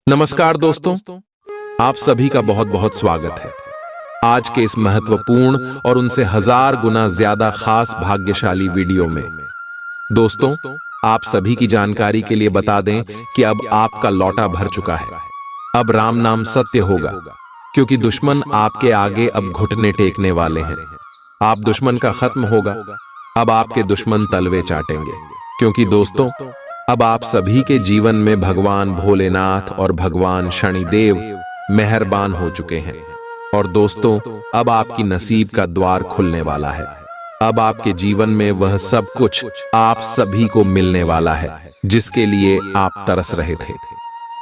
नमस्कार दोस्तों, आप सभी का बहुत बहुत स्वागत है। आज के इस महत्वपूर्ण और उनसे हजार गुना ज्यादा खास भाग्यशाली वीडियो में दोस्तों, आप सभी की जानकारी के लिए बता दें कि अब आपका लौटा भर चुका है। अब राम नाम सत्य होगा, क्योंकि दुश्मन आपके आगे अब घुटने टेकने वाले हैं। आप दुश्मन का खत्म होगा, अब आपके दुश्मन तलवे चाटेंगे, क्योंकि दोस्तों अब आप सभी के जीवन में भगवान भोलेनाथ और भगवान शनिदेव मेहरबान हो चुके हैं। और दोस्तों अब आपकी नसीब का द्वार खुलने वाला है। अब आपके जीवन में वह सब कुछ आप सभी को मिलने वाला है जिसके लिए आप तरस रहे थे।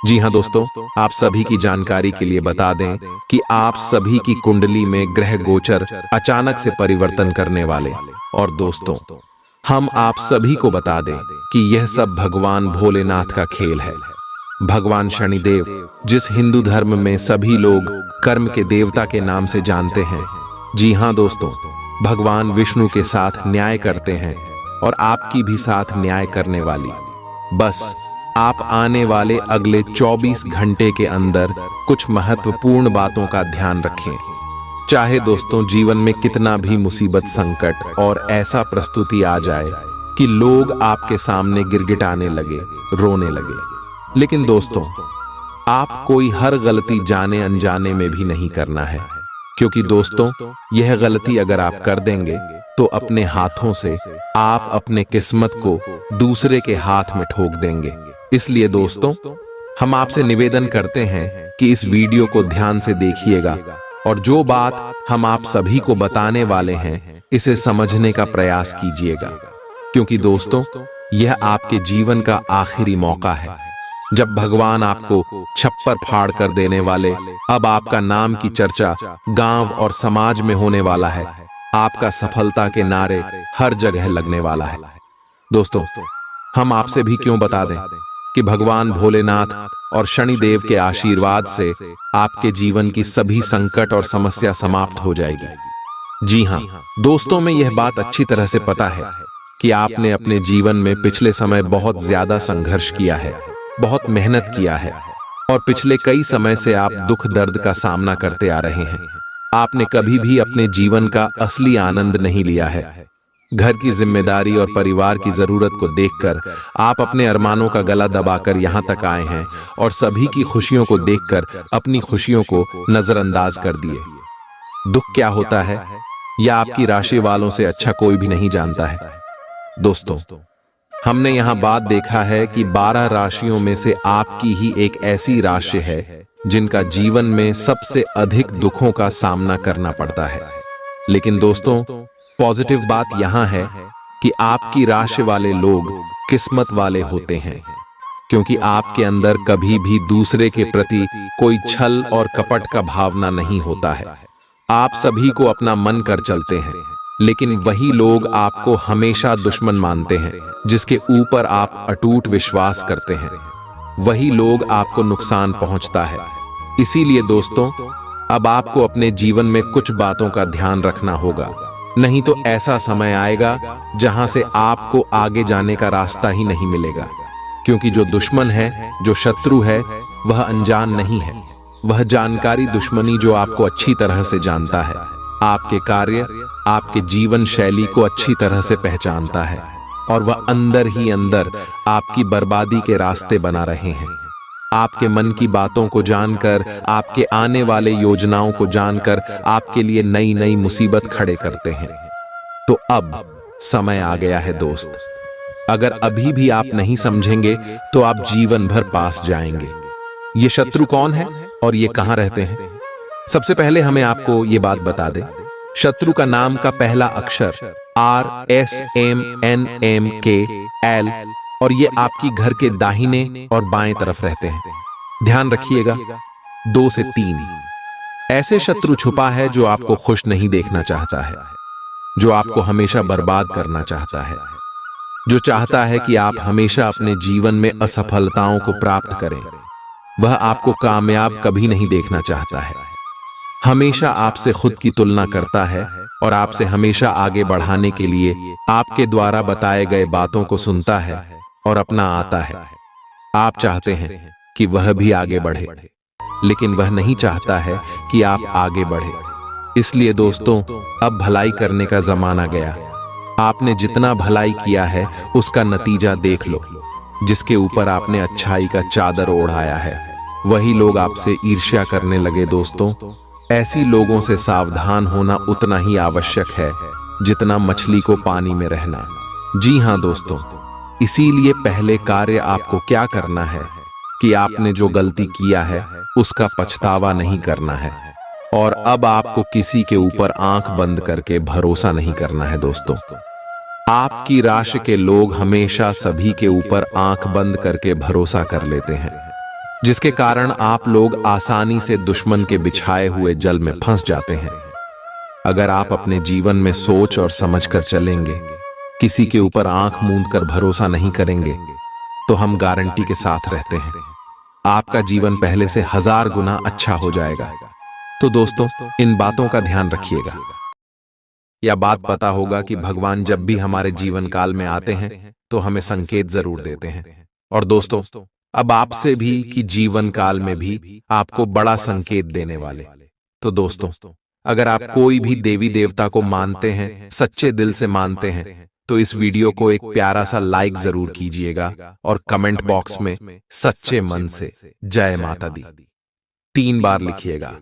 जी हाँ दोस्तों, आप सभी की जानकारी के लिए बता दें कि आप सभी की कुंडली में ग्रह गोचर अचानक से परिवर्तन करने वाले। और दोस्तों हम आप सभी को बता दें कि यह सब भगवान भोलेनाथ का खेल है। भगवान शनिदेव, जिस हिंदू धर्म में सभी लोग कर्म के देवता के नाम से जानते हैं, जी हाँ दोस्तों, भगवान विष्णु के साथ न्याय करते हैं और आपकी भी साथ न्याय करने वाली। बस आप आने वाले अगले 24 घंटे के अंदर कुछ महत्वपूर्ण बातों का ध्यान रखें। चाहे दोस्तों जीवन में कितना भी मुसीबत, संकट और ऐसा प्रस्तुति आ जाए कि लोग आपके सामने गिड़गिड़ाने लगे, रोने लगे, लेकिन दोस्तों आप कोई हर गलती जाने अनजाने में भी नहीं करना है। क्योंकि दोस्तों यह गलती अगर आप कर देंगे तो अपने हाथों से आप अपने किस्मत को दूसरे के हाथ में ठोक देंगे। इसलिए दोस्तों हम आपसे निवेदन करते हैं कि इस वीडियो को ध्यान से देखिएगा और जो बात हम आप सभी को बताने वाले हैं इसे समझने का प्रयास कीजिएगा। क्योंकि दोस्तों यह आपके जीवन का आखिरी मौका है जब भगवान आपको छप्पर फाड़ कर देने वाले। अब आपका नाम की चर्चा गांव और समाज में होने वाला है। आपका सफलता के नारे हर जगह लगने वाला है। दोस्तों हम आपसे भी क्यों बता दें कि भगवान भोलेनाथ और शनिदेव के आशीर्वाद से आपके जीवन की सभी संकट और समस्या समाप्त हो जाएगी। जी हाँ दोस्तों, में यह बात अच्छी तरह से पता है कि आपने अपने जीवन में पिछले समय बहुत ज्यादा संघर्ष किया है, बहुत मेहनत किया है और पिछले कई समय से आप दुख दर्द का सामना करते आ रहे हैं। आपने कभी भी अपने जीवन का असली आनंद नहीं लिया है। घर की जिम्मेदारी और परिवार की जरूरत को देखकर आप अपने अरमानों का गला दबाकर यहाँ तक आए हैं और सभी की खुशियों को देखकर अपनी खुशियों को नजरअंदाज कर दिए। दुख क्या होता है यह आपकी राशि वालों से अच्छा कोई भी नहीं जानता है। दोस्तों हमने यहाँ बात देखा है कि 12 राशियों में से आपकी ही एक ऐसी राशि है जिनका जीवन में सबसे अधिक दुखों का सामना करना पड़ता है। लेकिन दोस्तों पॉजिटिव बात यहां है कि आपकी राशि वाले लोग किस्मत वाले होते हैं, क्योंकि आपके अंदर कभी भी दूसरे के प्रति कोई छल और कपट का भावना नहीं होता है। आप सभी को अपना मन कर चलते हैं, लेकिन वही लोग आपको हमेशा दुश्मन मानते हैं जिसके ऊपर आप अटूट विश्वास करते हैं। वही लोग आपको नुकसान पहुंचता है। इसीलिए दोस्तों अब आपको अपने जीवन में कुछ बातों का ध्यान रखना होगा, नहीं तो ऐसा समय आएगा जहां से आपको आगे जाने का रास्ता ही नहीं मिलेगा। क्योंकि जो दुश्मन है, जो शत्रु है, वह अनजान नहीं है। वह जानकारी दुश्मनी जो आपको अच्छी तरह से जानता है, आपके कार्य, आपके जीवन शैली को अच्छी तरह से पहचानता है और वह अंदर ही अंदर आपकी बर्बादी के रास्ते बना रहे हैं। आपके मन की बातों को जानकर, आपके आने वाले योजनाओं को जानकर आपके लिए नई नई मुसीबत खड़े करते हैं। तो अब समय आ गया है दोस्त, अगर अभी भी आप नहीं समझेंगे तो आप जीवन भर पास जाएंगे। ये शत्रु कौन है और ये कहां रहते हैं? सबसे पहले हमें आपको ये बात बता दें, शत्रु का नाम का पहला अक्षर RSMNMKL और ये आपकी घर के दाहिने और बाएं तरफ रहते हैं। ध्यान रखिएगा 2 से 3 ऐसे शत्रु छुपा है जो आपको खुश नहीं देखना चाहता है, जो आपको हमेशा बर्बाद करना चाहता है, जो चाहता है कि आप हमेशा अपने जीवन में असफलताओं को प्राप्त करें। वह आपको कामयाब कभी नहीं देखना चाहता है, हमेशा आपसे खुद की तुलना करता है और आपसे हमेशा आगे बढ़ाने के लिए आपके द्वारा बताए गए बातों को सुनता है और अपना आता है। आप चाहते हैं कि वह भी आगे बढ़े, लेकिन वह नहीं चाहता है कि आप आगे बढ़े। इसलिए दोस्तों, अब भलाई करने का जमाना गया। आपने जितना भलाई किया है उसका नतीजा देख लो। जिसके ऊपर आपने अच्छाई का चादर ओढ़ाया है, वही लोग आपसे ईर्ष्या करने लगे। दोस्तों, ऐसी लोगों से सावधान होना उतना ही आवश्यक है जितना मछली को पानी में रहना। जी हां दोस्तों, इसीलिए पहले कार्य आपको क्या करना है कि आपने जो गलती किया है उसका पछतावा नहीं करना है, और अब आपको किसी के ऊपर आंख बंद करके भरोसा नहीं करना है। दोस्तों, आपकी राशि के लोग हमेशा सभी के ऊपर आंख बंद करके भरोसा कर लेते हैं, जिसके कारण आप लोग आसानी से दुश्मन के बिछाए हुए जल में फंस जाते हैं। अगर आप अपने जीवन में सोच और समझ कर चलेंगे, किसी के ऊपर आंख मूंद कर भरोसा नहीं करेंगे, तो हम गारंटी के साथ रहते हैं आपका जीवन पहले से 1000 गुना अच्छा हो जाएगा। तो दोस्तों, इन बातों का ध्यान रखिएगा। यह बात पता होगा कि भगवान जब भी हमारे जीवन काल में आते हैं तो हमें संकेत जरूर देते हैं। और दोस्तों, अब आपसे भी कि जीवन काल में भी आपको बड़ा संकेत देने वाले। तो दोस्तों, अगर आप कोई भी देवी देवता को मानते हैं, सच्चे दिल से मानते हैं, तो इस वीडियो को एक प्यारा सा लाइक जरूर कीजिएगा और कमेंट बॉक्स में सच्चे मन से जय माता दी 3 बार लिखिएगा।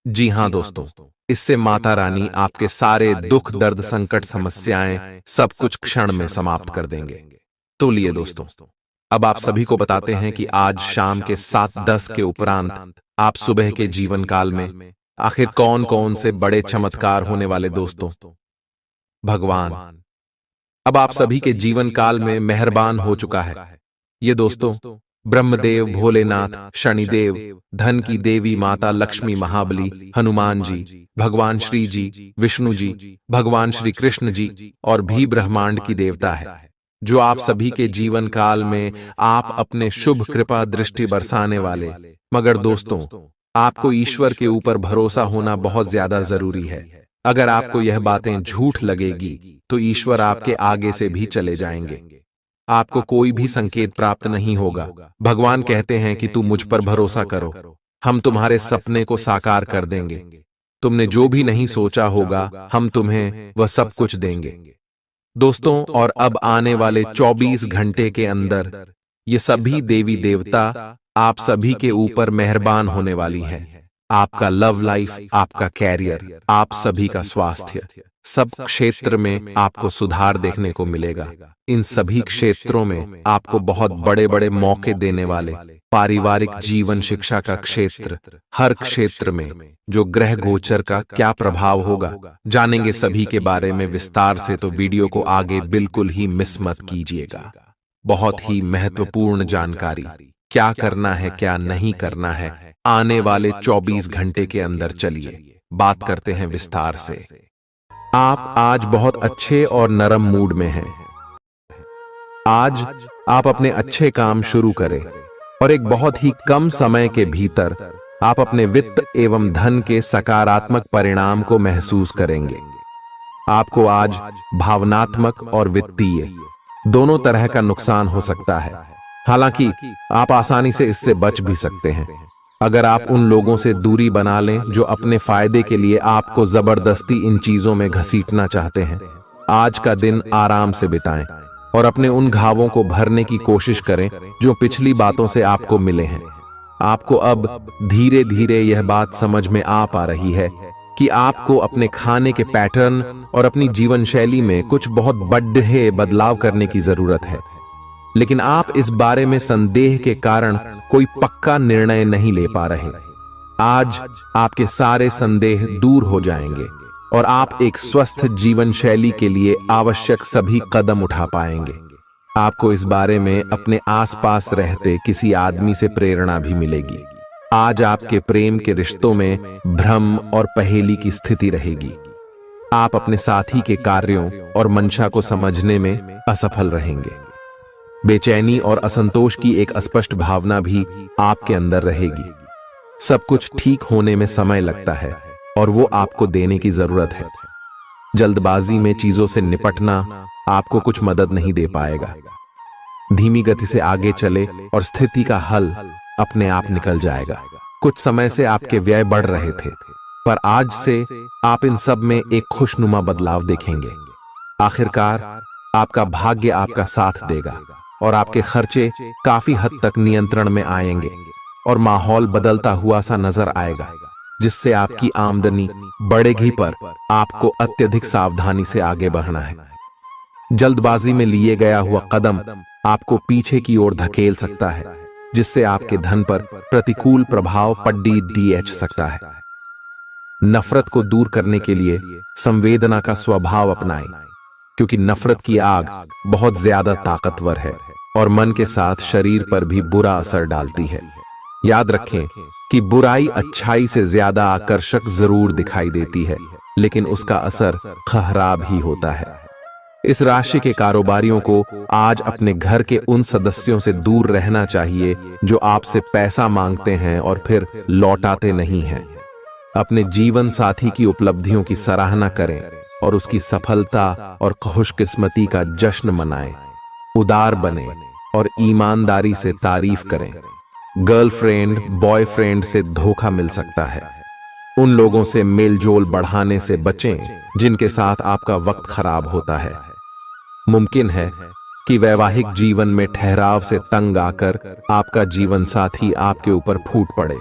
जी हां दोस्तों, इससे माता रानी आपके सारे दुख दर्द संकट समस्याएं सब कुछ क्षण में समाप्त कर देंगे। तो लिए दोस्तों, अब आप सभी को बताते हैं कि आज शाम के 7:10 के उपरांत आप सुबह के जीवन काल में आखिर कौन कौन से बड़े चमत्कार होने वाले। दोस्तों, भगवान अब आप सभी के जीवन काल में मेहरबान हो चुका है। ये दोस्तों, ब्रह्मदेव, भोलेनाथ, शनिदेव, धन की देवी माता लक्ष्मी, महाबली, हनुमान जी, भगवान श्री जी, विष्णु जी, भगवान श्री कृष्ण जी और भी ब्रह्मांड की देवता है, जो आप सभी के जीवन काल में आप अपने शुभ कृपा दृष्टि बरसाने वाले। मगर दोस्तों, आपको ईश्वर के ऊपर भरोसा होना बहुत ज्यादा जरूरी है। अगर आपको यह बातें झूठ लगेगी तो ईश्वर आपके आगे से भी चले जाएंगे, आपको कोई भी संकेत प्राप्त नहीं होगा। भगवान कहते हैं कि तू मुझ पर भरोसा करो, हम तुम्हारे सपने को साकार कर देंगे। तुमने जो भी नहीं सोचा होगा, हम तुम्हें वह सब कुछ देंगे। दोस्तों, और अब आने वाले 24 घंटे के अंदर ये सभी देवी देवता आप सभी के ऊपर मेहरबान होने वाली है। आपका लव लाइफ, आपका कैरियर, आप सभी का स्वास्थ्य, सब क्षेत्र में आपको सुधार देखने को मिलेगा। इन सभी क्षेत्रों में आपको बहुत बड़े बड़े मौके देने वाले पारिवारिक जीवन, शिक्षा का क्षेत्र, हर क्षेत्र में जो ग्रह गोचर का क्या प्रभाव होगा, जानेंगे सभी के बारे में विस्तार से। तो वीडियो को आगे बिल्कुल ही मिस मत कीजिएगा। बहुत ही महत्वपूर्ण जानकारी, क्या करना है क्या नहीं करना है, आने वाले 24 घंटे के अंदर चलिए बात करते हैं विस्तार से। आप आज बहुत अच्छे और नरम मूड में हैं। आज आप अपने अच्छे काम शुरू करें और एक बहुत ही कम समय के भीतर आप अपने वित्त एवं धन के सकारात्मक परिणाम को महसूस करेंगे। आपको आज भावनात्मक और वित्तीय दोनों तरह का नुकसान हो सकता है। हालांकि आप आसानी से इससे बच भी सकते हैं अगर आप उन लोगों से दूरी बना लें जो अपने फायदे के लिए आपको जबरदस्ती इन चीजों में घसीटना चाहते हैं। आज का दिन आराम से बिताएं और अपने उन घावों को भरने की कोशिश करें जो पिछली बातों से आपको मिले हैं। आपको अब धीरे धीरे यह बात समझ में आ पा रही है कि आपको अपने खाने के पैटर्न और अपनी जीवन शैली में कुछ बहुत बड़े बदलाव करने की जरूरत है, लेकिन आप इस बारे में संदेह के कारण कोई पक्का निर्णय नहीं ले पा रहे। आज आपके सारे संदेह दूर हो जाएंगे और आप एक स्वस्थ जीवन शैली के लिए आवश्यक सभी कदम उठा पाएंगे। आपको इस बारे में अपने आसपास रहते किसी आदमी से प्रेरणा भी मिलेगी। आज आपके प्रेम के रिश्तों में भ्रम और पहेली की स्थिति रहेगी। आप अपने साथी के कार्यों और मंशा को समझने में असफल रहेंगे। बेचैनी और असंतोष की एक अस्पष्ट भावना भी आपके अंदर रहेगी। सब कुछ ठीक होने में समय लगता है और वो आपको देने की जरूरत है। जल्दबाजी में चीजों से निपटना आपको कुछ मदद नहीं दे पाएगा। धीमी गति से आगे चले और स्थिति का हल अपने आप निकल जाएगा। कुछ समय से आपके व्यय बढ़ रहे थे, पर आज से आप इन सब में एक खुशनुमा बदलाव देखेंगे। आखिरकार आपका भाग्य आपका साथ देगा और आपके खर्चे काफी हद तक नियंत्रण में आएंगे और माहौल बदलता हुआ सा नजर आएगा, जिससे आपकी आमदनी बढ़ेगी, पर आपको अत्यधिक सावधानी से आगे बढ़ना है। जल्दबाजी में लिए गया हुआ कदम आपको पीछे की ओर धकेल सकता है, जिससे आपके धन पर प्रतिकूल प्रभाव पड़ सकता है। नफरत को दूर करने के लिए संवेदना का स्वभाव अपनाएं, क्योंकि नफरत की आग बहुत ज्यादा ताकतवर है और मन के साथ शरीर पर भी बुरा असर डालती है। याद रखें कि बुराई अच्छाई से ज्यादा आकर्षक जरूर दिखाई देती है, लेकिन उसका असर खराब ही होता है। इस राशि के कारोबारियों को आज अपने घर के उन सदस्यों से दूर रहना चाहिए जो आपसे पैसा मांगते हैं और फिर लौटाते नहीं हैं। अपने जीवन साथी की उपलब्धियों की सराहना करें और उसकी सफलता और खुशकिस्मती का जश्न मनाएं। उदार बने और ईमानदारी से तारीफ करें। गर्लफ्रेंड बॉयफ्रेंड से धोखा मिल सकता है। उन लोगों से मेलजोल बढ़ाने से बचें जिनके साथ आपका वक्त खराब होता है। मुमकिन है कि वैवाहिक जीवन में ठहराव से तंग आकर आपका जीवन साथी आपके ऊपर फूट पड़े।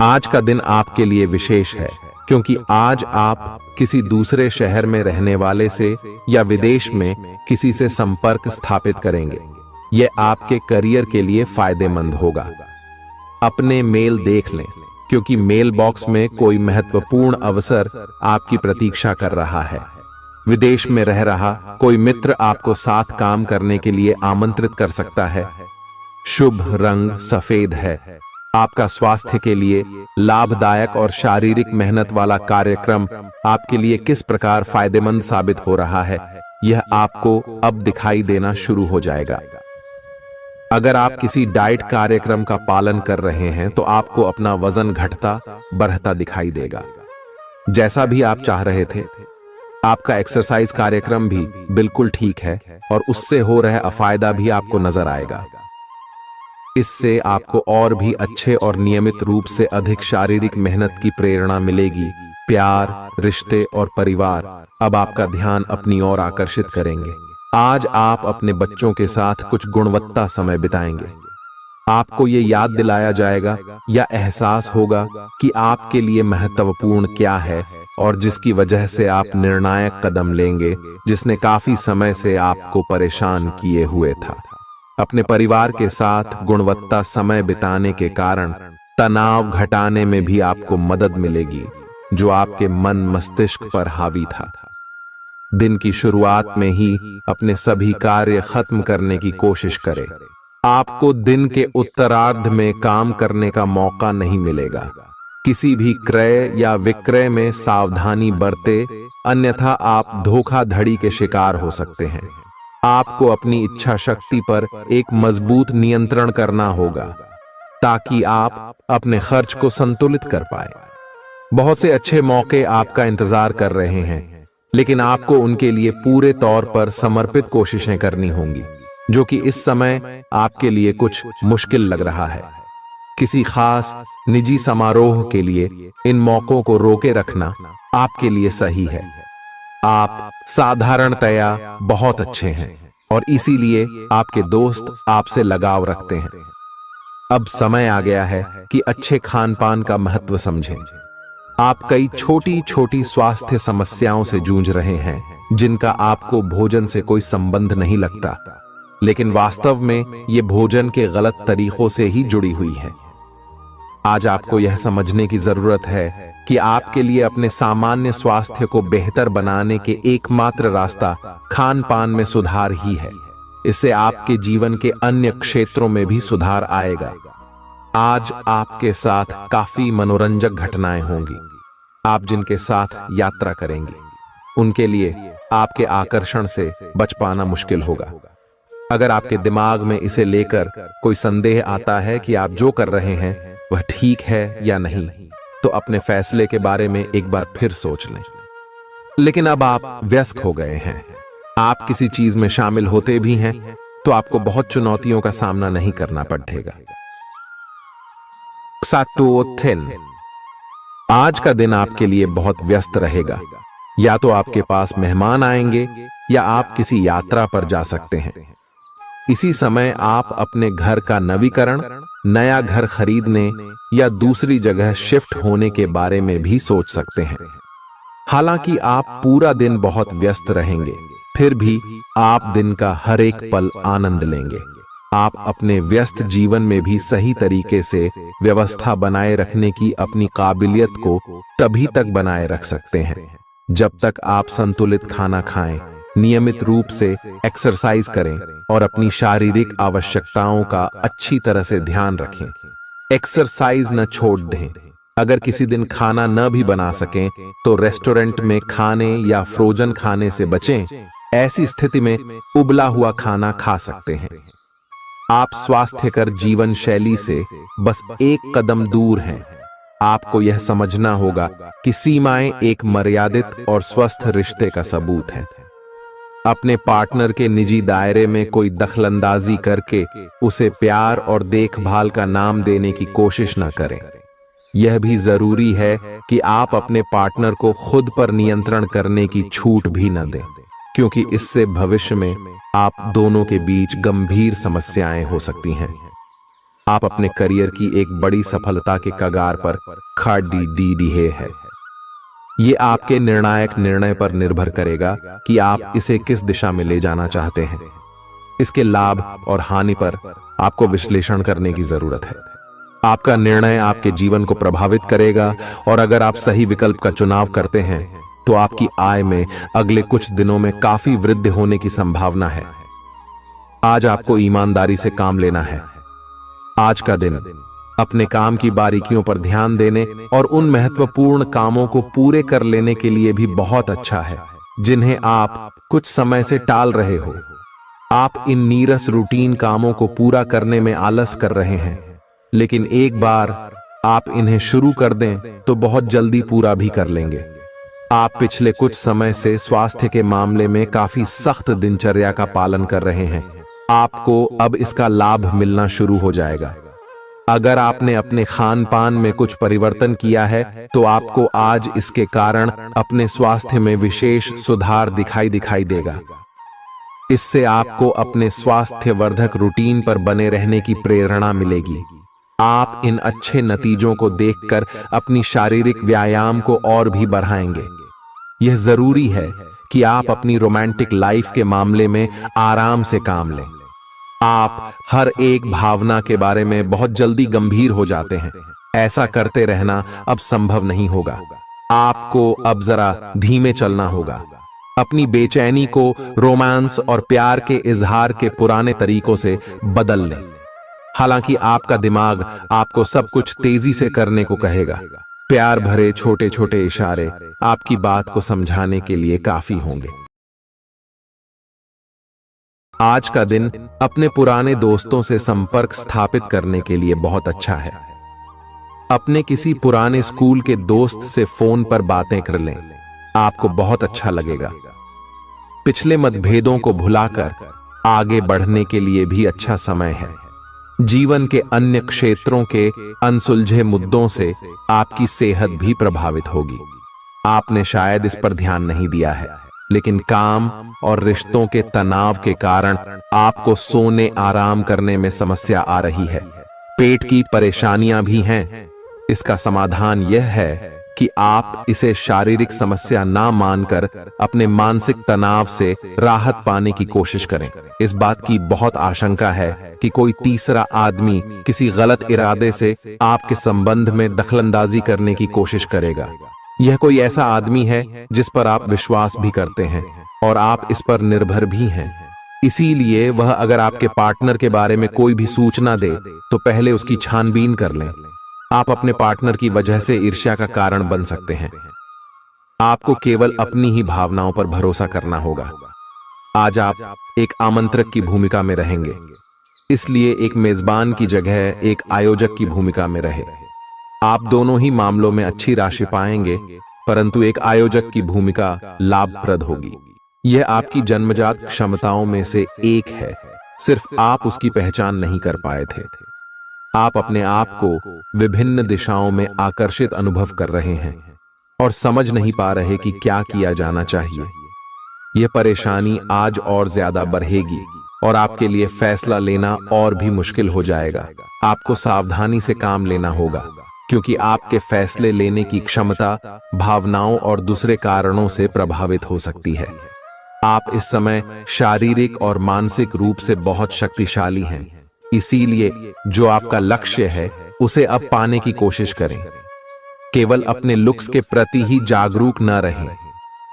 आज का दिन आपके लिए विशेष है, क्योंकि आज आप किसी दूसरे शहर में रहने वाले से या विदेश में किसी से संपर्क स्थापित करेंगे। यह आपके करियर के लिए फायदेमंद होगा। अपने मेल देख लें, क्योंकि मेल बॉक्स में कोई महत्वपूर्ण अवसर आपकी प्रतीक्षा कर रहा है। विदेश में रह रहा कोई मित्र आपको साथ काम करने के लिए आमंत्रित कर सकता है। शुभ रंग सफेद है। आपका स्वास्थ्य के लिए लाभदायक और शारीरिक मेहनत वाला कार्यक्रम आपके लिए किस प्रकार फायदेमंद साबित हो रहा है, यह आपको अब दिखाई देना शुरू हो जाएगा। अगर आप किसी डाइट कार्यक्रम का पालन कर रहे हैं तो आपको अपना वजन घटता बढ़ता दिखाई देगा, जैसा भी आप चाह रहे थे। आपका एक्सरसाइज कार्यक्रम भी बिल्कुल ठीक है और उससे हो रहा अफायदा भी आपको नजर आएगा। इससे आपको और भी अच्छे और नियमित रूप से अधिक शारीरिक मेहनत की प्रेरणा मिलेगी। प्यार, रिश्ते और परिवार अब आपका ध्यान अपनी ओर आकर्षित करेंगे। आज आप अपने बच्चों के साथ कुछ गुणवत्ता समय बिताएंगे। आपको ये याद दिलाया जाएगा या एहसास होगा कि आपके लिए महत्वपूर्ण क्या है और जिसकी वजह से आप निर्णायक कदम लेंगे, जिसने काफी समय से आपको परेशान किए हुए था। अपने परिवार के साथ गुणवत्ता समय बिताने के कारण तनाव घटाने में भी आपको मदद मिलेगी, जो आपके मन मस्तिष्क पर हावी था। दिन की शुरुआत में ही अपने सभी कार्य खत्म करने की कोशिश करें। आपको दिन के उत्तरार्ध में काम करने का मौका नहीं मिलेगा। किसी भी क्रय या विक्रय में सावधानी बरते, अन्यथा आप धोखाधड़ी के शिकार हो सकते हैं। आपको अपनी इच्छा शक्ति पर एक मजबूत नियंत्रण करना होगा ताकि आप अपने खर्च को संतुलित कर पाए। बहुत से अच्छे मौके आपका इंतजार कर रहे हैं, लेकिन आपको उनके लिए पूरे तौर पर समर्पित कोशिशें करनी होंगी, जो कि इस समय आपके लिए कुछ मुश्किल लग रहा है। किसी खास निजी समारोह के लिए इन मौकों को रोके रखना आपके लिए सही है। आप साधारणतया बहुत अच्छे हैं और इसीलिए आपके दोस्त आपसे लगाव रखते हैं। अब समय आ गया है कि अच्छे खान पान का महत्व समझें। आप कई छोटी छोटी स्वास्थ्य समस्याओं से जूझ रहे हैं, जिनका आपको भोजन से कोई संबंध नहीं लगता, लेकिन वास्तव में ये भोजन के गलत तरीकों से ही जुड़ी हुई है। आज आपको यह समझने की जरूरत है कि आपके लिए अपने सामान्य स्वास्थ्य को बेहतर बनाने के एकमात्र रास्ता खान पान में सुधार ही है। इससे आपके जीवन के अन्य क्षेत्रों में भी सुधार आएगा। आज आपके साथ काफी मनोरंजक घटनाएं होंगी। आप जिनके साथ यात्रा करेंगे, उनके लिए आपके आकर्षण से बच पाना मुश्किल होगा। अगर आपके दिमाग में इसे लेकर कोई संदेह आता है कि आप जो कर रहे हैं वह ठीक है या नहीं, तो अपने फैसले के बारे में एक बार फिर सोच लें। लेकिन अब आप व्यस्त हो गए हैं, आप किसी चीज में शामिल होते भी हैं तो आपको बहुत चुनौतियों का सामना नहीं करना पड़ेगा। Xatuothin, आज का दिन आपके लिए बहुत व्यस्त रहेगा। या तो आपके पास मेहमान आएंगे या आप किसी यात्रा पर जा सकते हैं। इसी समय आप अपने घर का नवीकरण, नया घर खरीदने या दूसरी जगह शिफ्ट होने के बारे में भी सोच सकते हैं। हालांकि आप पूरा दिन बहुत व्यस्त रहेंगे, फिर भी आप दिन का हर एक पल आनंद लेंगे। आप अपने व्यस्त जीवन में भी सही तरीके से व्यवस्था बनाए रखने की अपनी काबिलियत को तभी तक बनाए रख सकते हैं जब तक आप संतुलित खाना खाएं, नियमित रूप से एक्सरसाइज करें और अपनी शारीरिक आवश्यकताओं का अच्छी तरह से ध्यान रखें। एक्सरसाइज न छोड़ दें। अगर किसी दिन खाना न भी बना सकें तो रेस्टोरेंट में खाने या फ्रोजन खाने से बचें। ऐसी स्थिति में उबला हुआ खाना खा सकते हैं। आप स्वास्थ्यकर जीवन शैली से बस एक कदम दूर हैं। आपको यह समझना होगा कि सीमाएं एक मर्यादित और स्वस्थ रिश्ते का सबूत हैं। अपने पार्टनर के निजी दायरे में कोई दखलंदाजी करके उसे प्यार और देखभाल का नाम देने की कोशिश न करें। यह भी जरूरी है कि आप अपने पार्टनर को खुद पर नियंत्रण करने की छूट भी न दें, क्योंकि इससे भविष्य में आप दोनों के बीच गंभीर समस्याएं हो सकती हैं। आप अपने करियर की एक बड़ी सफलता के कगार पर खड़ी है। ये आपके निर्णायक निर्णय पर निर्भर करेगा कि आप इसे किस दिशा में ले जाना चाहते हैं। इसके लाभ और हानि पर आपको विश्लेषण करने की जरूरत है। आपका निर्णय आपके जीवन को प्रभावित करेगा और अगर आप सही विकल्प का चुनाव करते हैं तो आपकी आय में अगले कुछ दिनों में काफी वृद्धि होने की संभावना है। आज आपको ईमानदारी से काम लेना है। आज का दिन अपने काम की बारीकियों पर ध्यान देने और उन महत्वपूर्ण कामों को पूरे कर लेने के लिए भी बहुत अच्छा है जिन्हें आप कुछ समय से टाल रहे हो। आप इन नीरस रूटीन कामों को पूरा करने में आलस कर रहे हैं, लेकिन एक बार आप इन्हें शुरू कर दें तो बहुत जल्दी पूरा भी कर लेंगे। आप पिछले कुछ समय से स्वास्थ्य के मामले में काफी सख्त दिनचर्या का पालन कर रहे हैं। आपको अब इसका लाभ मिलना शुरू हो जाएगा। अगर आपने अपने खान पान में कुछ परिवर्तन किया है तो आपको आज इसके कारण अपने स्वास्थ्य में विशेष सुधार दिखाई देगा। इससे आपको अपने स्वास्थ्यवर्धक रूटीन पर बने रहने की प्रेरणा मिलेगी। आप इन अच्छे नतीजों को देखकर अपनी शारीरिक व्यायाम को और भी बढ़ाएंगे। यह जरूरी है कि आप अपनी रोमांटिक लाइफ के मामले में आराम से काम लें। आप हर एक भावना के बारे में बहुत जल्दी गंभीर हो जाते हैं। ऐसा करते रहना अब संभव नहीं होगा। आपको अब जरा धीमे चलना होगा। अपनी बेचैनी को रोमांस और प्यार के इजहार के पुराने तरीकों से बदल लें। हालांकि आपका दिमाग आपको सब कुछ तेजी से करने को कहेगा। प्यार भरे छोटे छोटे इशारे आपकी बात को समझाने के लिए काफी होंगे। आज का दिन अपने पुराने दोस्तों से संपर्क स्थापित करने के लिए बहुत अच्छा है। अपने किसी पुराने स्कूल के दोस्त से फोन पर बातें कर लें, आपको बहुत अच्छा लगेगा। पिछले मतभेदों को भुलाकर आगे बढ़ने के लिए भी अच्छा समय है। जीवन के अन्य क्षेत्रों के अनसुलझे मुद्दों से आपकी सेहत भी प्रभावित होगी। आपने शायद इस पर ध्यान नहीं दिया है, लेकिन काम और रिश्तों के तनाव के कारण आपको सोने आराम करने में समस्या आ रही है। पेट की परेशानियां भी हैं। इसका समाधान यह है कि आप इसे शारीरिक समस्या ना मानकर अपने मानसिक तनाव से राहत पाने की कोशिश करें। इस बात की बहुत आशंका है कि कोई तीसरा आदमी किसी गलत इरादे से आपके संबंध में दखलंदाजी करने की कोशिश करेगा। यह कोई ऐसा आदमी है जिस पर आप विश्वास भी करते हैं और आप इस पर निर्भर भी हैं। इसीलिए वह अगर आपके पार्टनर के बारे में कोई भी सूचना दे तो पहले उसकी छानबीन कर लें। आप अपने पार्टनर की वजह से ईर्ष्या का कारण बन सकते हैं। आपको केवल अपनी ही भावनाओं पर भरोसा करना होगा। आज आप एक आमंत्रक की भूमिका में रहेंगे, इसलिए एक मेजबान की जगह एक आयोजक की भूमिका में रहे। आप दोनों ही मामलों में अच्छी राशि पाएंगे, परंतु एक आयोजक की भूमिका लाभप्रद होगी। यह आपकी जन्मजात क्षमताओं में से एक है। सिर्फ आप उसकी पहचान नहीं कर पाए थे। आप अपने आप को विभिन्न दिशाओं में आकर्षित अनुभव कर रहे हैं और समझ नहीं पा रहे कि क्या किया जाना चाहिए। यह परेशानी आज और ज्यादा बढ़ेगी और आपके लिए फैसला लेना और भी मुश्किल हो जाएगा। आपको सावधानी से काम लेना होगा, क्योंकि आपके फैसले लेने की क्षमता भावनाओं और दूसरे कारणों से प्रभावित हो सकती है। आप इस समय शारीरिक और मानसिक रूप से बहुत शक्तिशाली हैं। इसीलिए जो आपका लक्ष्य है उसे अब पाने की कोशिश करें। केवल अपने लुक्स के प्रति ही जागरूक न रहें।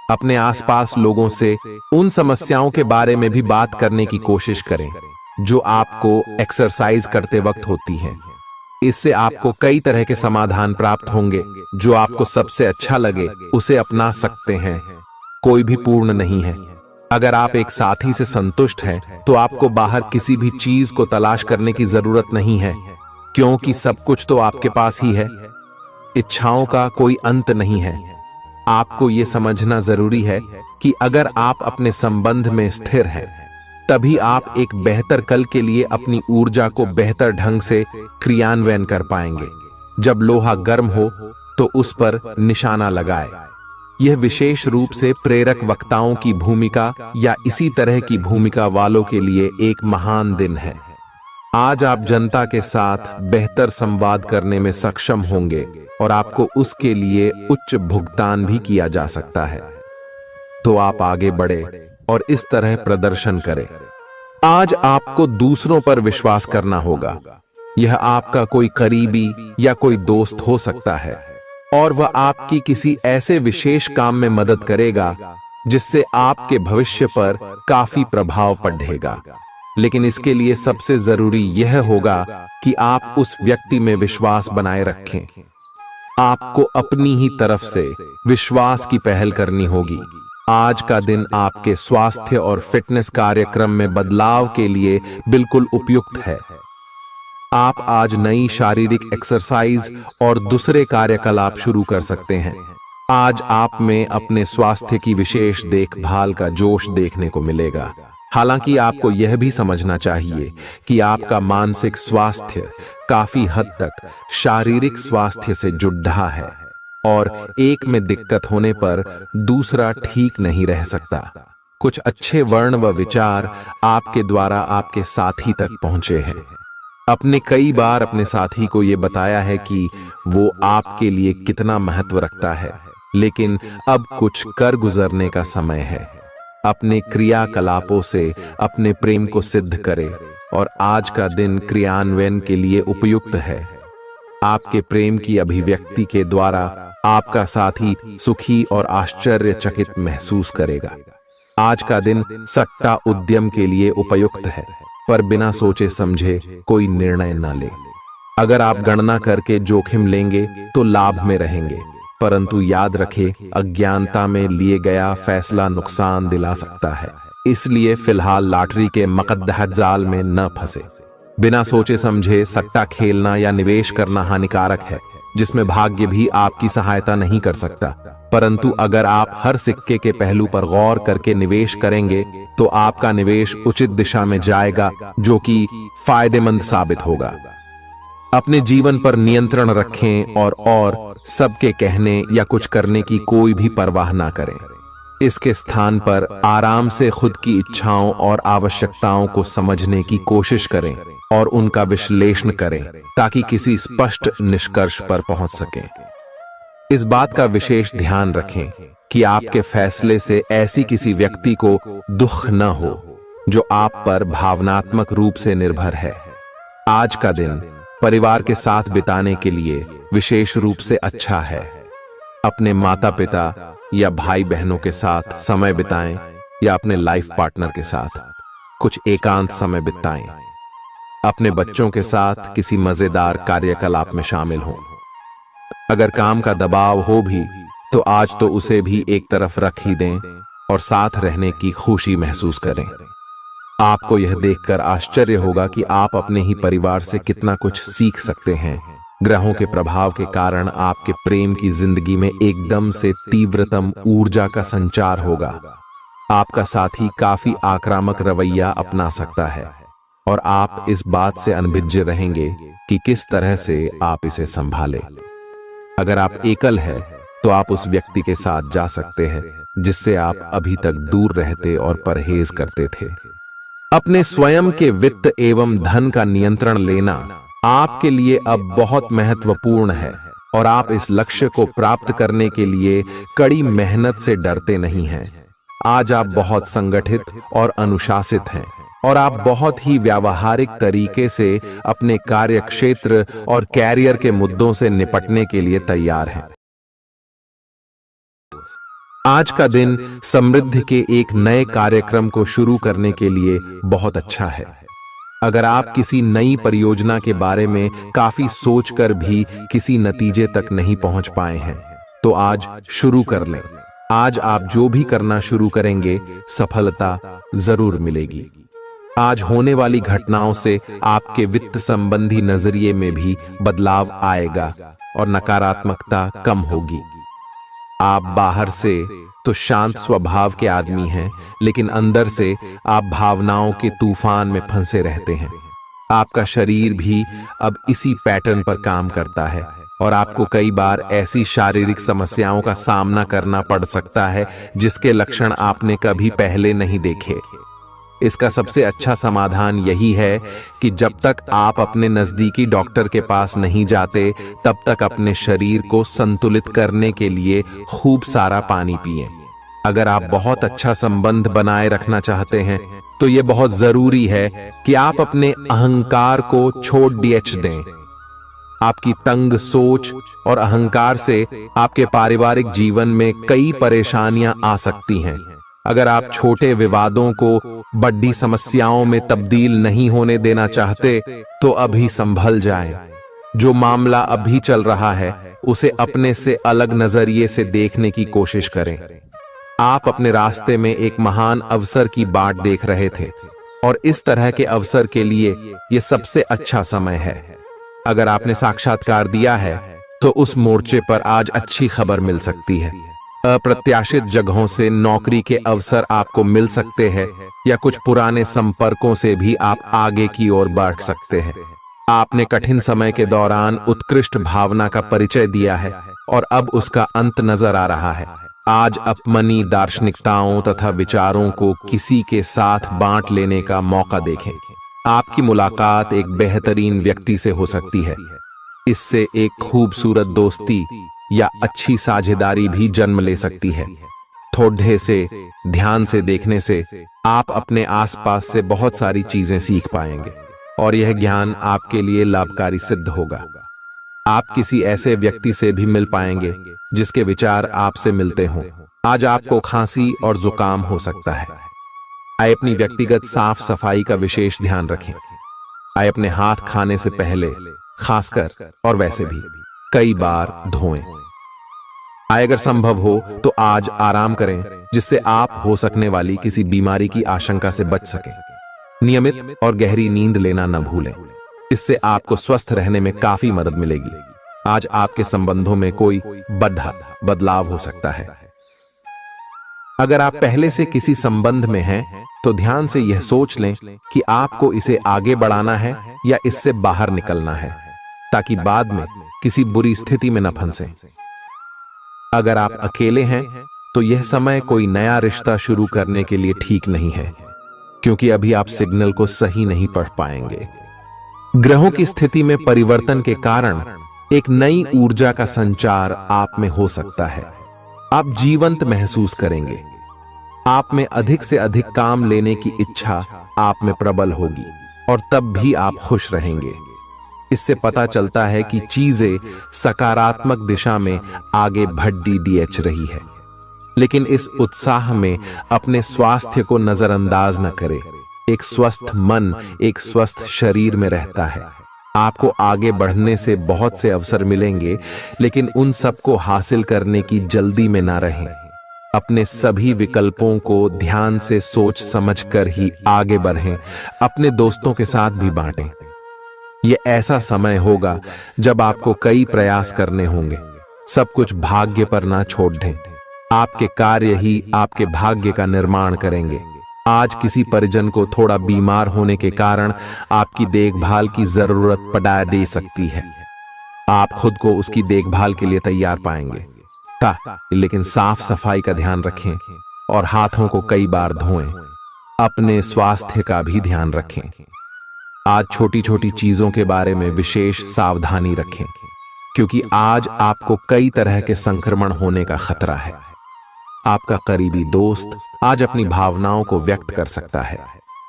अपने आसपास लोगों से उन समस्याओं के बारे में भी बात करने की कोशिश करें जो आपको एक्सरसाइज करते वक्त होती हैं। इससे आपको कई तरह के समाधान प्राप्त होंगे। जो आपको सबसे अच्छा लगे उसे अपना सकते हैं। कोई भी पूर्ण नहीं है। अगर आप एक साथी से संतुष्ट हैं तो आपको बाहर किसी भी चीज को तलाश करने की जरूरत नहीं है, क्योंकि सब कुछ तो आपके पास ही है। इच्छाओं का कोई अंत नहीं है। आपको यह समझना जरूरी है कि अगर आप अपने संबंध में स्थिर हैं, तभी आप एक बेहतर कल के लिए अपनी ऊर्जा को बेहतर ढंग से क्रियान्वयन कर पाएंगे। जब लोहा गर्म हो तो उस पर निशाना लगाए। यह विशेष रूप से प्रेरक वक्ताओं की भूमिका या इसी तरह की भूमिका वालों के लिए एक महान दिन है। आज आप जनता के साथ बेहतर संवाद करने में सक्षम होंगे और आपको उसके लिए उच्च भुगतान भी किया जा सकता है। तो आप आगे बढ़े और इस तरह प्रदर्शन करें। आज आपको दूसरों पर विश्वास करना होगा। यह आपका कोई करीबी या कोई दोस्त हो सकता है और वह आपकी किसी ऐसे विशेष काम में मदद करेगा जिससे आपके भविष्य पर काफी प्रभाव पड़ेगा। लेकिन इसके लिए सबसे जरूरी यह होगा कि आप उस व्यक्ति में विश्वास बनाए रखें। आपको अपनी ही तरफ से विश्वास की पहल करनी होगी। आज का दिन आपके स्वास्थ्य और फिटनेस कार्यक्रम में बदलाव के लिए बिल्कुल उपयुक्त है। आप आज नई शारीरिक एक्सरसाइज और दूसरे कार्यकलाप शुरू कर सकते हैं। आज आप में अपने स्वास्थ्य की विशेष देखभाल का जोश देखने को मिलेगा। हालांकि आपको यह भी समझना चाहिए कि आपका मानसिक स्वास्थ्य काफी हद तक शारीरिक स्वास्थ्य से जुड़ा है और एक में दिक्कत होने पर दूसरा ठीक नहीं रह सकता। कुछ अच्छे वर्ण व विचार आपके द्वारा आपके साथी तक पहुंचे हैं। अपने कई बार अपने साथी को यह बताया है कि वो आपके लिए कितना महत्व रखता है, लेकिन अब कुछ कर गुजरने का समय है। अपने क्रियाकलापों से अपने प्रेम को सिद्ध करें और आज का दिन क्रियान्वयन के लिए उपयुक्त है। आपके प्रेम की अभिव्यक्ति के द्वारा आपका साथी सुखी और आश्चर्यचकित महसूस करेगा। आज का दिन सट्टा उद्यम के लिए उपयुक्त है, पर बिना सोचे समझे कोई निर्णय न ले। अगर आप गणना करके जोखिम लेंगे तो लाभ में रहेंगे, परंतु याद रखें, अज्ञानता में लिए गया फैसला नुकसान दिला सकता है। इसलिए फिलहाल लॉटरी के मकद्दह जाल में न फंसे। बिना सोचे समझे सट्टा खेलना या निवेश करना हानिकारक है, जिसमें भाग्य भी आपकी सहायता नहीं कर सकता। परंतु अगर आप हर सिक्के के पहलू पर गौर करके निवेश करेंगे तो आपका निवेश उचित दिशा में जाएगा, जो कि फायदेमंद साबित होगा। अपने जीवन पर नियंत्रण रखें और सबके कहने या कुछ करने की कोई भी परवाह ना करें। इसके स्थान पर आराम से खुद की इच्छाओं और आवश्यकताओं को समझने की कोशिश करें और उनका विश्लेषण करें, ताकि किसी स्पष्ट निष्कर्ष पर पहुंच सकें। इस बात का विशेष ध्यान रखें कि आपके फैसले से ऐसी किसी व्यक्ति को दुख न हो जो आप पर भावनात्मक रूप से निर्भर है। आज का दिन परिवार के साथ बिताने के लिए विशेष रूप से अच्छा है। अपने माता पिता या भाई बहनों के साथ समय बिताएं या अपने लाइफ पार्टनर के साथ कुछ एकांत समय बिताएं। अपने बच्चों के साथ किसी मजेदार कार्यकलाप में शामिल हों। अगर काम का दबाव हो भी तो आज तो उसे भी एक तरफ रख ही दें और साथ रहने की खुशी महसूस करें। आपको यह देखकर आश्चर्य होगा कि आप अपने ही परिवार से कितना कुछ सीख सकते हैं। ग्रहों के प्रभाव के कारण आपके प्रेम की जिंदगी में एकदम से तीव्रतम ऊर्जा का संचार होगा। आपका साथी काफी आक्रामक रवैया अपना सकता है, और आप इस बात से अनभिज्ञ रहेंगे कि किस तरह से आप इसे संभालें। अगर आप एकल हैं, तो आप उस व्यक्ति के साथ जा सकते हैं जिससे आप अभी तक दूर रहते और परहेज करते थे। अपने स्वयं के वित्त एवं धन का नियंत्रण लेना आपके लिए अब बहुत महत्वपूर्ण है और आप इस लक्ष्य को प्राप्त करने के लिए कड़ी मेहनत से डरते नहीं हैं। आज आप बहुत संगठित और अनुशासित हैं और आप बहुत ही व्यावहारिक तरीके से अपने कार्य क्षेत्र और कैरियर के मुद्दों से निपटने के लिए तैयार हैं। आज का दिन समृद्धि के एक नए कार्यक्रम को शुरू करने के लिए बहुत अच्छा है। अगर आप किसी नई परियोजना के बारे में काफी सोचकर भी किसी नतीजे तक नहीं पहुंच पाए हैं, तो आज शुरू कर लें। आज आप जो भी करना शुरू करेंगे, सफलता जरूर मिलेगी। आज होने वाली घटनाओं से आपके वित्त संबंधी नजरिए में भी बदलाव आएगा और नकारात्मकता कम होगी। आप बाहर से तो शांत स्वभाव के आदमी हैं, लेकिन अंदर से आप भावनाओं के तूफान में फंसे रहते हैं। आपका शरीर भी अब इसी पैटर्न पर काम करता है और आपको कई बार ऐसी शारीरिक समस्याओं का सामना करना पड़ सकता है जिसके लक्षण आपने कभी पहले नहीं देखे। इसका सबसे अच्छा समाधान यही है कि जब तक आप अपने नजदीकी डॉक्टर के पास नहीं जाते, तब तक अपने शरीर को संतुलित करने के लिए खूब सारा पानी पिएं। अगर आप बहुत अच्छा संबंध बनाए रखना चाहते हैं, तो यह बहुत जरूरी है कि आप अपने अहंकार को छोड़ दें। आपकी तंग सोच और अहंकार से आपके पारिवारिक जीवन में कई परेशानियां आ सकती हैं। अगर आप छोटे विवादों को बड़ी समस्याओं में तब्दील नहीं होने देना चाहते, तो अभी संभल जाएं। जो मामला अभी चल रहा है, उसे अपने से अलग नजरिए से देखने की कोशिश करें। आप अपने रास्ते में एक महान अवसर की बाट देख रहे थे और इस तरह के अवसर के लिए यह सबसे अच्छा समय है। अगर आपने साक्षात्कार दिया है, तो उस मोर्चे पर आज अच्छी खबर मिल सकती है। अप्रत्याशित जगहों से नौकरी के अवसर आपको मिल सकते हैं या कुछ पुराने संपर्कों से भी आप आगे की ओर बढ़ सकते हैं। आपने कठिन समय के दौरान उत्कृष्ट भावना का परिचय दिया है और अब उसका अंत नजर आ रहा है। आज अपनी दार्शनिकताओं तथा विचारों को किसी के साथ बांट लेने का मौका देखें। आपकी मुलाकात एक बेहतरीन व्यक्ति से हो सकती है। इससे एक खूबसूरत दोस्ती या अच्छी साझेदारी भी जन्म ले सकती है। थोड़े से ध्यान से देखने से आप अपने आसपास से बहुत सारी चीजें सीख पाएंगे और यह ज्ञान आपके लिए लाभकारी सिद्ध होगा। आप किसी ऐसे व्यक्ति से भी मिल पाएंगे जिसके विचार आपसे मिलते हों। आज आपको खांसी और जुकाम हो सकता है। आइए अपनी व्यक्तिगत साफ सफाई का विशेष ध्यान रखें। आइए अपने हाथ खाने से पहले, खासकर और वैसे भी, कई बार धोएं। आइए अगर संभव हो तो आज आराम करें, जिससे आप हो सकने वाली किसी बीमारी की आशंका से बच सकें। नियमित और गहरी नींद लेना न भूलें। इससे आपको स्वस्थ रहने में काफी मदद मिलेगी। आज आपके संबंधों में कोई बड़ा बदलाव हो सकता है। अगर आप पहले से किसी संबंध में हैं, तो ध्यान से यह सोच लें कि आपको इसे आगे बढ़ाना है या इससे बाहर निकलना है, ताकि बाद में किसी बुरी स्थिति में न फंसें। अगर आप अकेले हैं, तो यह समय कोई नया रिश्ता शुरू करने के लिए ठीक नहीं है, क्योंकि अभी आप सिग्नल को सही नहीं पढ़ पाएंगे। ग्रहों की स्थिति में परिवर्तन के कारण एक नई ऊर्जा का संचार आप में हो सकता है। आप जीवंत महसूस करेंगे। आप में अधिक से अधिक काम लेने की इच्छा आप में प्रबल होगी और तब भी आप खुश रहेंगे। इससे पता चलता है कि चीजें सकारात्मक दिशा में आगे बढ़ रही है। लेकिन इस उत्साह में अपने स्वास्थ्य को नजरअंदाज न करें। एक स्वस्थ मन एक स्वस्थ शरीर में रहता है। आपको आगे बढ़ने से बहुत से अवसर मिलेंगे, लेकिन उन सब को हासिल करने की जल्दी में ना रहें। अपने सभी विकल्पों को ध्यान से सोच समझकर ही आगे बढ़ें। अपने दोस्तों के साथ भी बांटें। यह ऐसा समय होगा जब आपको कई प्रयास करने होंगे। सब कुछ भाग्य पर ना छोड़ दें। आपके कार्य ही आपके भाग्य का निर्माण करेंगे। आज किसी परिजन को थोड़ा बीमार होने के कारण आपकी देखभाल की जरूरत पड़ा दे सकती है। आप खुद को उसकी देखभाल के लिए तैयार पाएंगे। लेकिन साफ सफाई का ध्यान रखें और हाथों को कई बार धोएं। अपने स्वास्थ्य का भी ध्यान रखें। आज छोटी छोटी चीजों के बारे में विशेष सावधानी रखें, क्योंकि आज आपको कई तरह के संक्रमण होने का खतरा है। आपका करीबी दोस्त आज अपनी भावनाओं को व्यक्त कर सकता है।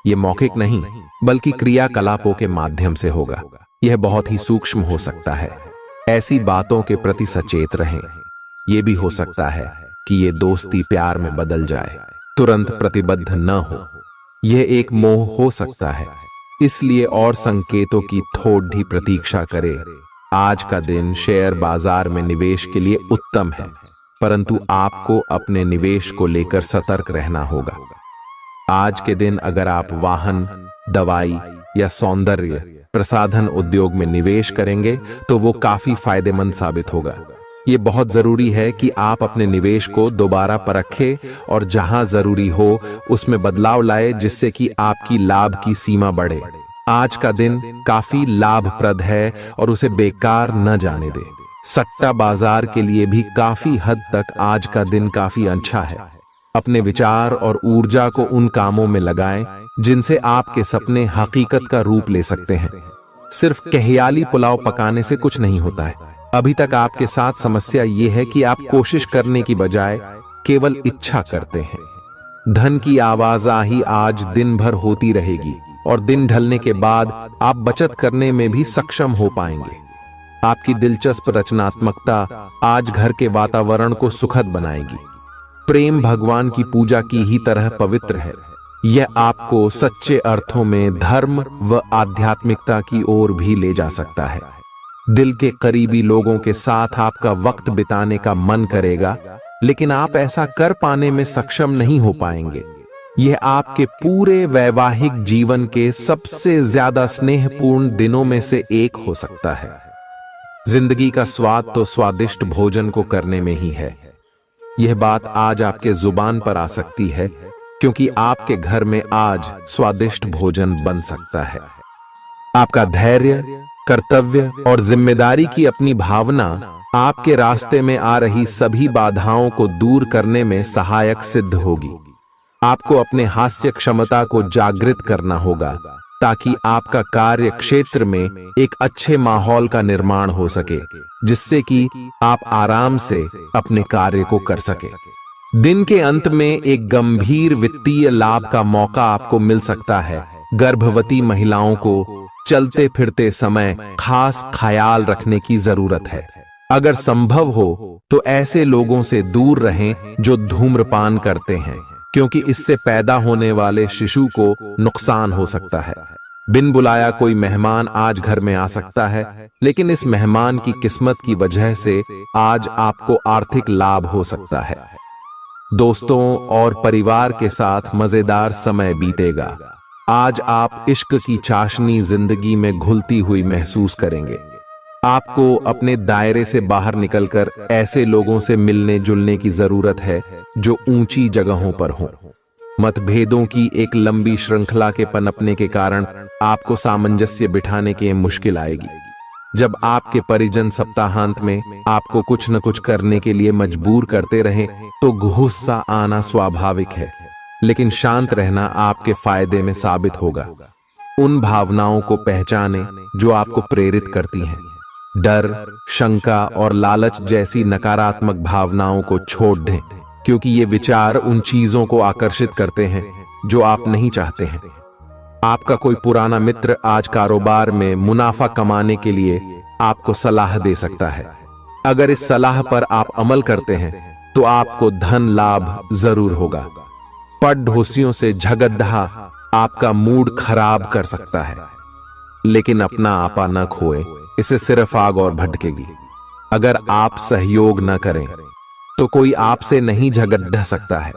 यह मौखिक नहीं, बल्कि क्रियाकलापों के माध्यम से होगा। यह बहुत ही सूक्ष्म हो सकता है। ऐसी बातों के प्रति सचेत रहें। यह भी हो सकता है कि यह दोस्ती प्यार में बदल जाए। तुरंत प्रतिबद्ध न हो, यह एक मोह हो सकता है, इसलिए और संकेतों की थोड़ी ढी प्रतीक्षा करें। आज का दिन शेयर बाजार में निवेश के लिए उत्तम है, परंतु आपको अपने निवेश को लेकर सतर्क रहना होगा। आज के दिन अगर आप वाहन, दवाई या सौंदर्य प्रसाधन उद्योग में निवेश करेंगे तो वो काफी फायदेमंद साबित होगा। ये बहुत जरूरी है कि आप अपने निवेश को दोबारा परखें और जहां जरूरी हो उसमें बदलाव लाए, जिससे कि आपकी लाभ की सीमा बढ़े। आज का दिन काफी लाभप्रद है और उसे बेकार न जाने दें। सट्टा बाजार के लिए भी काफी हद तक आज का दिन काफी अच्छा है। अपने विचार और ऊर्जा को उन कामों में लगाएं जिनसे आपके सपने हकीकत का रूप ले सकते हैं। सिर्फ कहियाली पुलाव पकाने से कुछ नहीं होता है। अभी तक आपके साथ समस्या यह है कि आप कोशिश करने की बजाय केवल इच्छा करते हैं। धन की आवाजाही आज दिन भर होती रहेगी और दिन ढलने के बाद आप बचत करने में भी सक्षम हो पाएंगे। आपकी दिलचस्प रचनात्मकता आज घर के वातावरण को सुखद बनाएगी। प्रेम भगवान की पूजा की ही तरह पवित्र है। यह आपको सच्चे अर्थों में धर्म व आध्यात्मिकता की ओर भी ले जा सकता है। दिल के करीबी लोगों के साथ आपका वक्त बिताने का मन करेगा, लेकिन आप ऐसा कर पाने में सक्षम नहीं हो पाएंगे। यह आपके पूरे वैवाहिक जीवन के सबसे ज्यादा स्नेहपूर्ण दिनों में से एक हो सकता है। जिंदगी का स्वाद तो स्वादिष्ट भोजन को करने में ही है। यह बात आज आपके जुबान पर आ सकती है, क्योंकि आपके घर में आज स्वादिष्ट भोजन बन सकता है। आपका धैर्य, कर्तव्य और जिम्मेदारी की अपनी भावना आपके रास्ते में आ रही सभी बाधाओं को दूर करने में सहायक सिद्ध होगी। आपको अपने हास्य क्षमता को जागृत करना होगा, ताकि आपका कार्य क्षेत्र में एक अच्छे माहौल का निर्माण हो सके, जिससे कि आप आराम से अपने कार्य को कर सके। दिन के अंत में एक गंभीर वित्तीय लाभ का मौका आपको मिल सकता है। गर्भवती महिलाओं को चलते फिरते समय खास ख्याल रखने की जरूरत है। अगर संभव हो तो ऐसे लोगों से दूर रहें जो धूम्रपान करते हैं, क्योंकि इससे पैदा होने वाले शिशु को नुकसान हो सकता है। बिन बुलाया कोई मेहमान आज घर में आ सकता है, लेकिन इस मेहमान की किस्मत की वजह से आज आपको आर्थिक लाभ हो सकता है। दोस्तों और परिवार के साथ मजेदार समय बीतेगा। आज आप इश्क की चाशनी जिंदगी में घुलती हुई महसूस करेंगे। आपको अपने दायरे से बाहर निकलकर ऐसे लोगों से मिलने जुलने की जरूरत है जो ऊंची जगहों पर हों। मतभेदों की एक लंबी श्रृंखला के पनपने के कारण आपको सामंजस्य बिठाने की मुश्किल आएगी। जब आपके परिजन सप्ताहांत में आपको कुछ न कुछ करने के लिए मजबूर करते रहें तो गुस्सा आना स्वाभाविक है, लेकिन शांत रहना आपके फायदे में साबित होगा। उन भावनाओं को पहचानें जो आपको प्रेरित करती हैं। डर, शंका और लालच जैसी नकारात्मक भावनाओं को छोड़ दें, क्योंकि ये विचार उन चीजों को आकर्षित करते हैं जो आप नहीं चाहते हैं। आपका कोई पुराना मित्र आज कारोबार में मुनाफा कमाने के लिए आपको सलाह दे सकता है। अगर इस सलाह पर आप अमल करते हैं तो आपको धन लाभ जरूर होगा। पड़ोसियों से झगड़ा आपका मूड खराब कर सकता है, लेकिन अपना आपा न खोए, इसे सिर्फ आग और भड़केगी। अगर आप सहयोग न करें तो कोई आपसे नहीं झगड़ सकता है।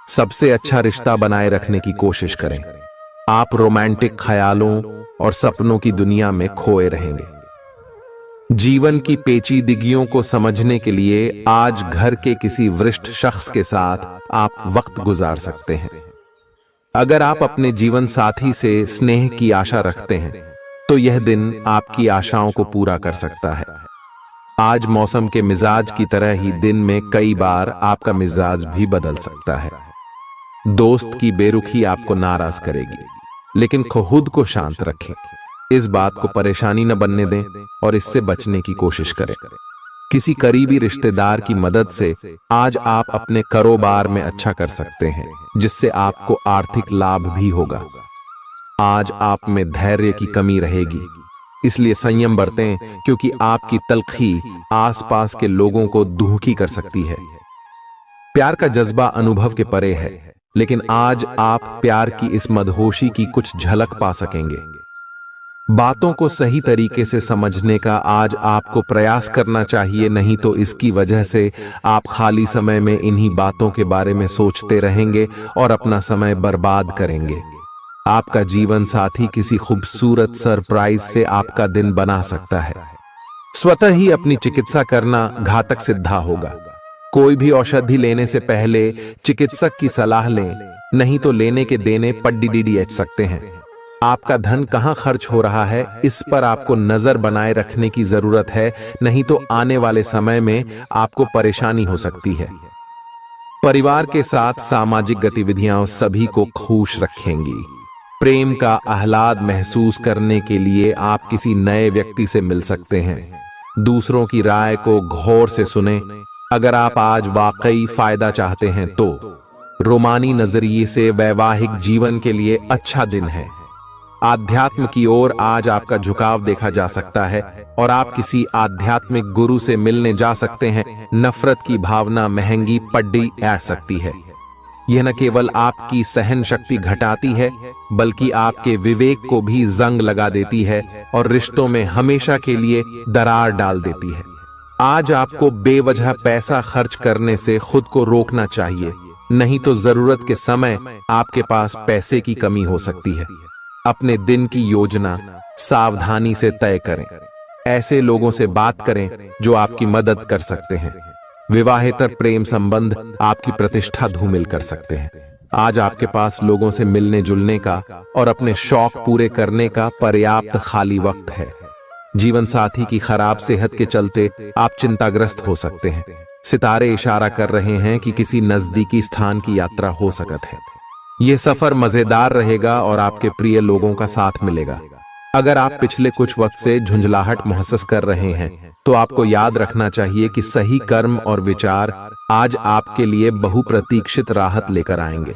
सबसे अच्छा रिश्ता बनाए रखने की कोशिश करें। आप रोमांटिक ख्यालों और सपनों की दुनिया में खोए रहेंगे। जीवन की पेचीदगियों को समझने के लिए आज घर के किसी वरिष्ठ शख्स के साथ आप वक्त गुजार सकते हैं। अगर आप अपने जीवन साथी से स्नेह की आशा रखते हैं तो यह दिन आपकी आशाओं को पूरा कर सकता है। आज मौसम के मिजाज की तरह ही दिन में कई बार आपका मिजाज भी बदल सकता है। दोस्त की बेरुखी आपको नाराज करेगी, लेकिन खुद को शांत रखें। इस बात को परेशानी न बनने दें और इससे बचने की कोशिश करें। किसी करीबी रिश्तेदार की मदद से आज आप अपने कारोबार में अच्छा कर सकते हैं, जिससे आपको आर्थिक लाभ भी होगा। आज आप में धैर्य की कमी रहेगी, इसलिए संयम बरतें, क्योंकि आपकी तलखी आसपास के लोगों को दुखी कर सकती है। प्यार का जज्बा अनुभव के परे है, लेकिन आज आप प्यार की इस मदहोशी की कुछ झलक पा सकेंगे। बातों को सही तरीके से समझने का आज आपको प्रयास करना चाहिए, नहीं तो इसकी वजह से आप खाली समय में इन्हीं बातों के बारे में सोचते रहेंगे और अपना समय बर्बाद करेंगे। आपका जीवन साथी किसी खूबसूरत सरप्राइज से आपका दिन बना सकता है। स्वतः ही अपनी चिकित्सा करना घातक सिद्धा होगा। कोई भी औषधि लेने से पहले चिकित्सक की सलाह लें, नहीं तो लेने के देने पड्डीडीएच सकते हैं। आपका धन कहां खर्च हो रहा है, इस पर आपको नजर बनाए रखने की जरूरत है, नहीं तो आने वाले समय में आपको परेशानी हो सकती है। परिवार के साथ सामाजिक गतिविधियां सभी को खुश रखेंगी। प्रेम का आह्लाद महसूस करने के लिए आप किसी नए व्यक्ति से मिल सकते हैं। दूसरों की राय को गौर से सुनें। अगर आप आज वाकई फायदा चाहते हैं तो रोमानी नजरिए से वैवाहिक जीवन के लिए अच्छा दिन है। आध्यात्म की ओर आज आपका झुकाव देखा जा सकता है और आप किसी आध्यात्मिक गुरु से मिलने जा सकते हैं। नफरत की भावना महंगी पड्डी ऐड सकती है। यह न केवल आपकी सहन शक्ति घटाती है, बल्कि आपके विवेक को भी जंग लगा देती है और रिश्तों में हमेशा के लिए दरार डाल देती है। आज आपको बेवजह पैसा खर्च करने से खुद को रोकना चाहिए, नहीं तो जरूरत के समय आपके पास पैसे की कमी हो सकती है। अपने दिन की योजना सावधानी से तय करें। ऐसे लोगों से बात करें जो आपकी मदद कर सकते हैं। विवाहेतर प्रेम संबंध आपकी प्रतिष्ठा धूमिल कर सकते हैं। आज आपके पास लोगों से मिलने जुलने का और अपने शौक पूरे करने का पर्याप्त खाली वक्त है। जीवन साथी की खराब सेहत के चलते आप चिंताग्रस्त हो सकते हैं। सितारे इशारा कर रहे हैं कि किसी नजदीकी स्थान की यात्रा हो सकती है। यह सफर मजेदार रहेगा और आपके प्रिय लोगों का साथ मिलेगा। अगर आप पिछले कुछ वक्त से झुंझलाहट महसूस कर रहे हैं तो आपको याद रखना चाहिए कि सही कर्म और विचार आज आपके लिए बहुप्रतीक्षित राहत लेकर आएंगे।